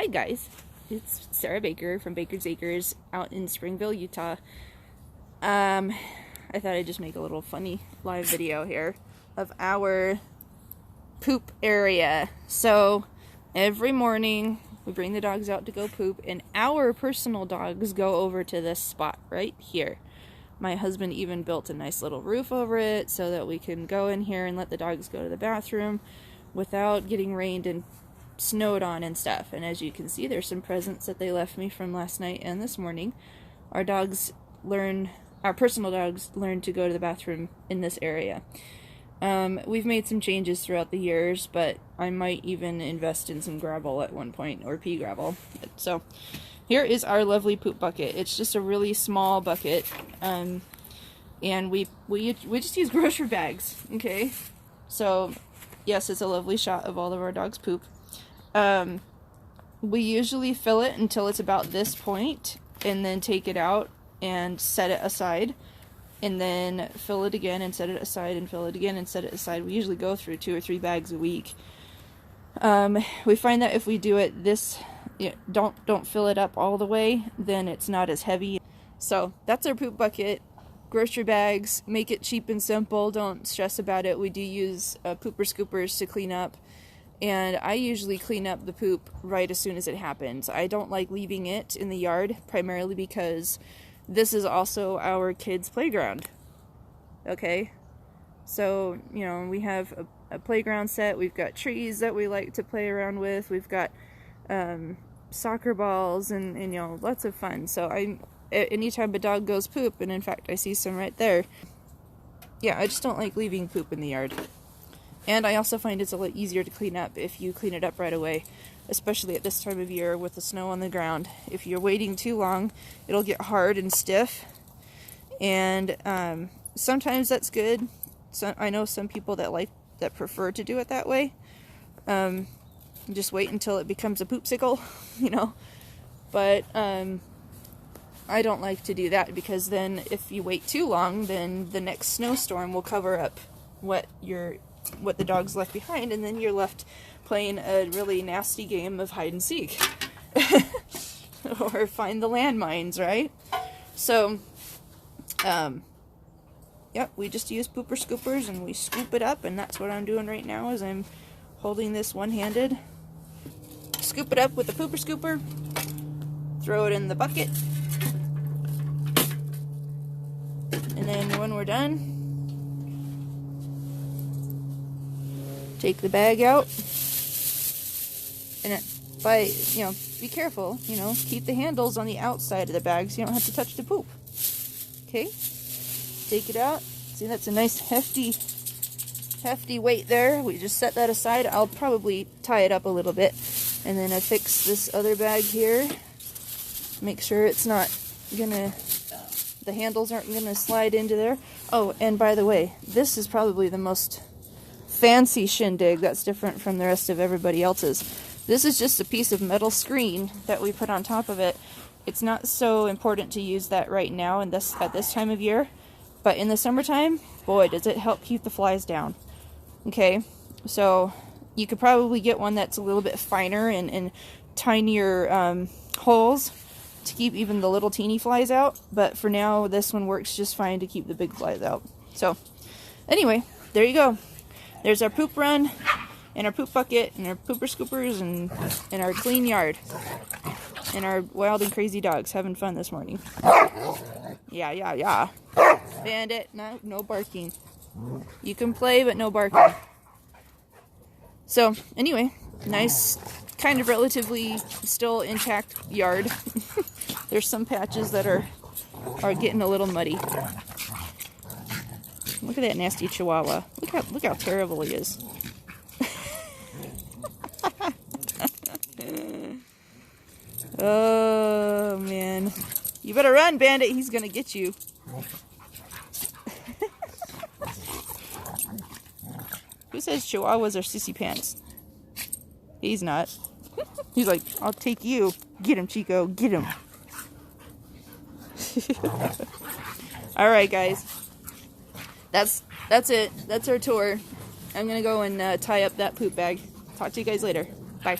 Hi guys, it's Sarah Baker from Baker's Acres out in Springville, Utah. I thought I'd just make a little funny live video here of our poop area. So every morning we bring the dogs out to go poop, and our personal dogs go over to this spot right here. My husband even built a nice little roof over it so that we can go in here and let the dogs go to the bathroom without getting rained and snowed on and stuff. And as you can see, there's some presents that they left me from last night and this morning. Our personal dogs learn to go to the bathroom in this area. We've made some changes throughout the years, but I might even invest in some gravel at one point, or pea gravel. So here is our lovely poop bucket. It's just a really small bucket, and we just use grocery bags. Okay, so yes, it's a lovely shot of all of our dogs' poop. We usually fill it until it's about this point, and then take it out and set it aside, and then fill it again and set it aside, and fill it again and set it aside. We usually go through 2 or 3 bags a week. We find that if we do it don't fill it up all the way, then it's not as heavy. So that's our poop bucket. Grocery bags, make it cheap and simple. Don't stress about it. We do use pooper scoopers to clean up. And I usually clean up the poop right as soon as it happens. I don't like leaving it in the yard, primarily because this is also our kids' playground. Okay? So, you know, we have a playground set. We've got trees that we like to play around with. We've got soccer balls and you know, lots of fun. So anytime a dog goes poop, and in fact I see some right there, yeah, I just don't like leaving poop in the yard. And I also find it's a lot easier to clean up if you clean it up right away, especially at this time of year with the snow on the ground. If you're waiting too long, it'll get hard and stiff, and sometimes that's good. So I know some people that prefer to do it that way. Just wait until it becomes a poopsicle, you know. But I don't like to do that, because then if you wait too long, then the next snowstorm will cover up what the dog's left behind, and then you're left playing a really nasty game of hide and seek or find the landmines, right? So yep, we just use pooper scoopers and we scoop it up, and that's what I'm doing right now, is I'm holding this one-handed. Scoop it up with the pooper scooper, throw it in the bucket, and then when we're done, take the bag out, and be careful, you know, keep the handles on the outside of the bag so you don't have to touch the poop. Okay, take it out. See, that's a nice hefty weight there. We just set that aside. I'll probably tie it up a little bit, and then affix this other bag here. Make sure it's not the handles aren't gonna slide into there. Oh, and by the way, this is probably the most fancy shindig that's different from the rest of everybody else's. This is just a piece of metal screen that we put on top of it. It's not so important to use that right now at this time of year, but in the summertime, boy, does it help keep the flies down. Okay, so you could probably get one that's a little bit finer and tinier holes to keep even the little teeny flies out, but for now this one works just fine to keep the big flies out. So anyway, there you go. There's our poop run, and our poop bucket, and our pooper scoopers, and our clean yard, and our wild and crazy dogs having fun this morning. Yeah. Bandit, no barking. You can play, but no barking. So anyway, nice, kind of relatively still intact yard. There's some patches that are getting a little muddy. Look at that nasty chihuahua. Look how terrible he is. Oh man. You better run, Bandit, he's gonna get you. Who says chihuahuas are sissy pants? He's not. He's like, I'll take you. Get him, Chico, get him. Alright guys. That's it. That's our tour. I'm gonna go and tie up that poop bag. Talk to you guys later. Bye.